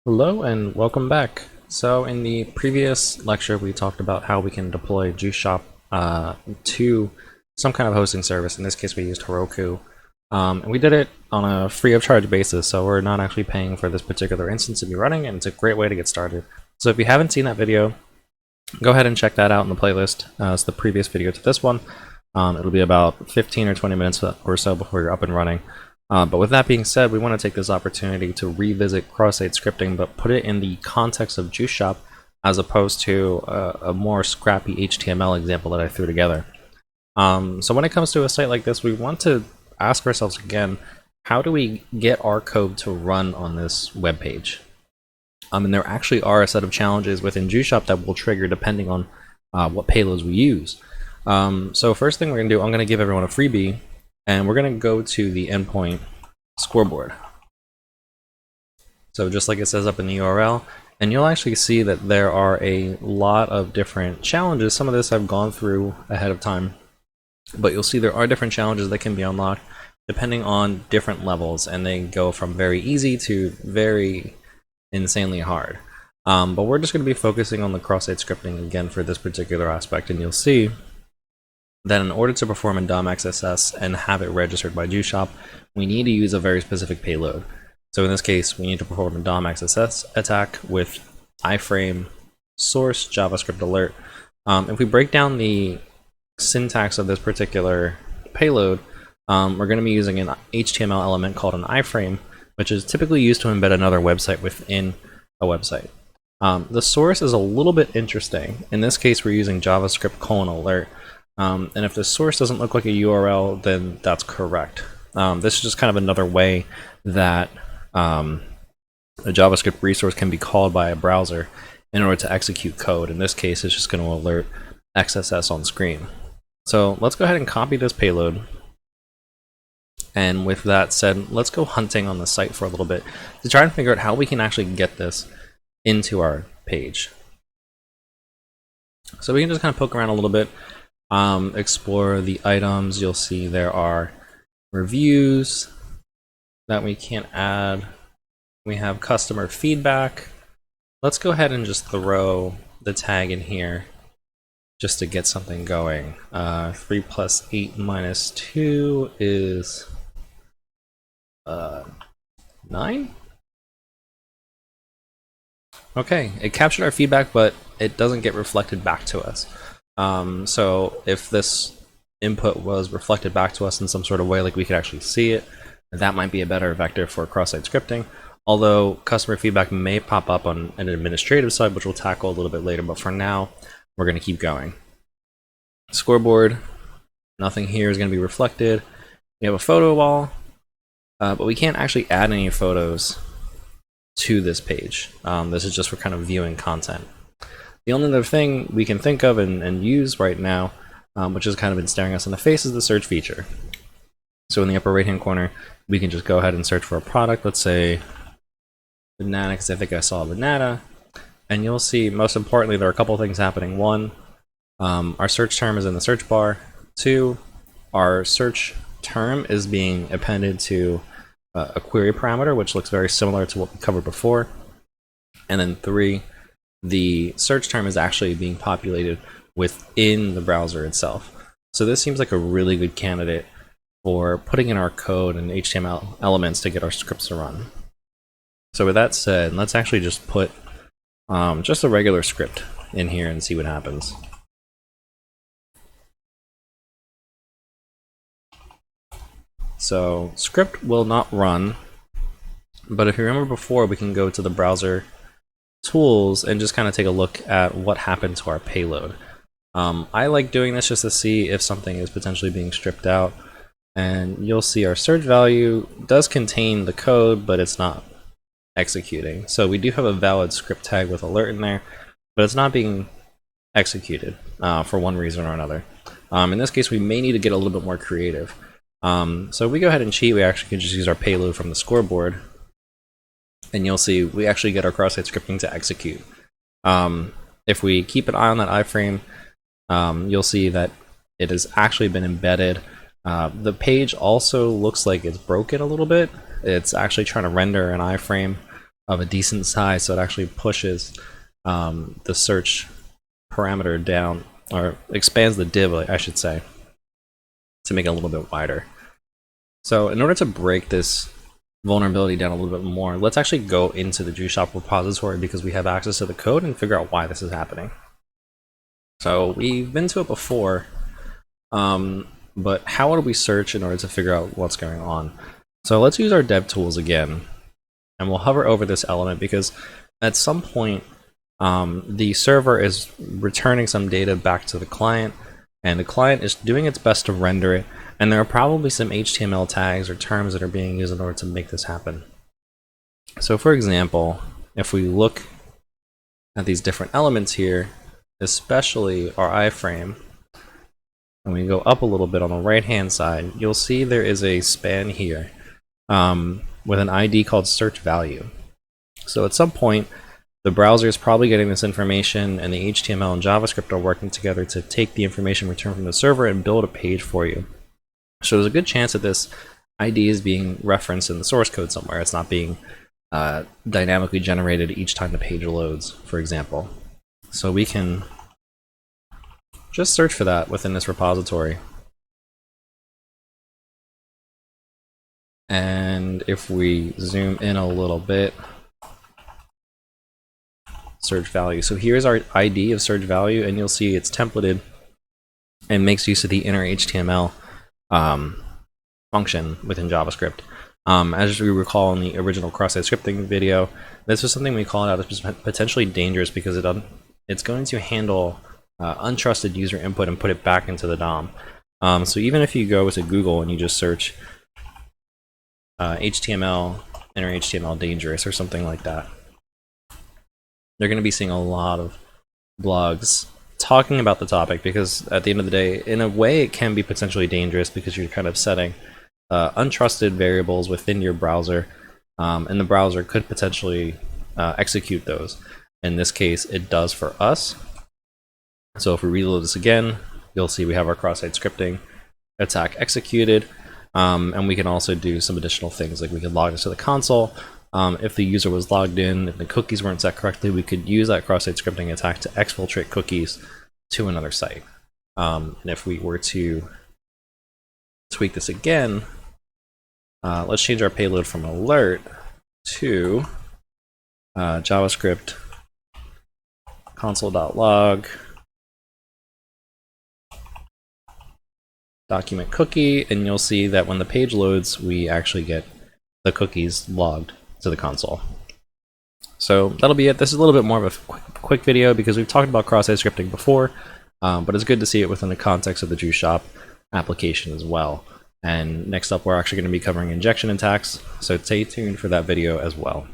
Hello and welcome back. So in the previous lecture we talked about how we can deploy Juice Shop to some kind of hosting service. In this case we used Heroku. And we did it on a free of charge basis, so we're not actually paying for this particular instance to be running, and it's a great way to get started. So if you haven't seen that video, go ahead and check that out in the playlist. It's the previous video to this one. It'll be about 15 or 20 minutes or so before you're up and running. But with that being said, we want to take this opportunity to revisit cross-site scripting, but put it in the context of Juice Shop as opposed to a more scrappy HTML example that I threw together. So when it comes to a site like this, we want to ask ourselves again, how do we get our code to run on this web page? And there actually are a set of challenges within Juice Shop that will trigger depending on what payloads we use. So first thing we're going to do, I'm going to give everyone a freebie, and we're going to go to the endpoint scoreboard. So just like it says up in the URL, and you'll actually see that there are a lot of different challenges. Some of this I've gone through ahead of time, but you'll see there are different challenges that can be unlocked depending on different levels, and they go from very easy to very insanely hard. But we're just going to be focusing on the cross-site scripting again for this particular aspect, and you'll see that in order to perform in DOM XSS and have it registered by Juice Shop, we need to use a very specific payload. So in this case, we need to perform a DOM XSS attack with iframe source JavaScript alert. If we break down the syntax of this particular payload, we're going to be using an HTML element called an iframe, which is typically used to embed another website within a website. The source is a little bit interesting. In this case, we're using JavaScript alert. And if the source doesn't look like a URL, then that's correct. This is just kind of another way that a JavaScript resource can be called by a browser in order to execute code. In this case, it's just going to alert XSS on screen. So let's go ahead and copy this payload. And with that said, let's go hunting on the site for a little bit to try and figure out how we can actually get this into our page. So we can just kind of poke around a little bit. Explore the items. You'll see there are reviews that we can add. We have customer feedback. Let's go ahead and just throw the tag in here just to get something going. 3 plus 8 minus 2 is 9? Okay, it captured our feedback, but it doesn't get reflected back to us. So if this input was reflected back to us in some sort of way, like we could actually see it, that might be a better vector for cross-site scripting. Although customer feedback may pop up on an administrative side, which we'll tackle a little bit later, but for now, we're going to keep going. Scoreboard, nothing here is going to be reflected. We have a photo wall, but we can't actually add any photos to this page. This is just for kind of viewing content. The only other thing we can think of and use right now, which has kind of been staring us in the face, is the search feature. So in the upper right hand corner, we can just go ahead and search for a product. Let's say banana, because I think I saw banana. And you'll see, most importantly, there are a couple things happening. One, our search term is in the search bar. Two, our search term is being appended to a query parameter, which looks very similar to what we covered before. And then three, the search term is actually being populated within the browser itself. So this seems like a really good candidate for putting in our code and HTML elements to get our scripts to run. So with that said, let's actually just put just a regular script in here and see what happens. So script will not run, but if you remember before, we can go to the browser tools and just kind of take a look at what happened to our payload. I like doing this just to see if something is potentially being stripped out, and you'll see our search value does contain the code, but it's not executing. So we do have a valid script tag with alert in there, but it's not being executed for one reason or another. In this case, we may need to get a little bit more creative. So if we go ahead and cheat, we actually can just use our payload from the scoreboard, and you'll see we actually get our cross-site scripting to execute. If we keep an eye on that iframe, you'll see that it has actually been embedded. The page also looks like it's broken a little bit. It's actually trying to render an iframe of a decent size, so it actually pushes the search parameter down, or expands the div, I should say, to make it a little bit wider. So in order to break this vulnerability down a little bit more, let's actually go into the Juice Shop repository because we have access to the code and figure out why this is happening. So we've been to it before, but how would we search in order to figure out what's going on? So let's use our dev tools again, and we'll hover over this element because at some point the server is returning some data back to the client, and the client is doing its best to render it, and there are probably some HTML tags or terms that are being used in order to make this happen. So for example, if we look at these different elements here, especially our iframe, and we go up a little bit on the right hand side, you'll see there is a span here with an ID called search value. So at some point the browser is probably getting this information, and the HTML and JavaScript are working together to take the information returned from the server and build a page for you. So there's a good chance that this ID is being referenced in the source code somewhere. It's not being dynamically generated each time the page loads, for example. So we can just search for that within this repository. And if we zoom in a little bit, search value. So here's our ID of search value, and you'll see it's templated and makes use of the inner HTML function within JavaScript. As we recall in the original cross-site scripting video, this was something we called out as potentially dangerous because it's going to handle untrusted user input and put it back into the DOM. So even if you go to Google and you just search HTML, inner HTML dangerous or something like that, you're going to be seeing a lot of blogs talking about the topic, because at the end of the day, in a way, it can be potentially dangerous because you're kind of setting untrusted variables within your browser, and the browser could potentially execute those. In this case, it does for us. So if we reload this again, you'll see we have our cross-site scripting attack executed, and we can also do some additional things, like we can log this to the console. If the user was logged in, if the cookies weren't set correctly, we could use that cross-site scripting attack to exfiltrate cookies to another site. And if we were to tweak this again, let's change our payload from alert to JavaScript console.log document cookie, and you'll see that when the page loads, we actually get the cookies logged to the console. So that'll be it. This is a little bit more of a quick video because we've talked about cross-site scripting before, but it's good to see it within the context of the Juice Shop application as well. And next up, we're actually going to be covering injection attacks, so stay tuned for that video as well.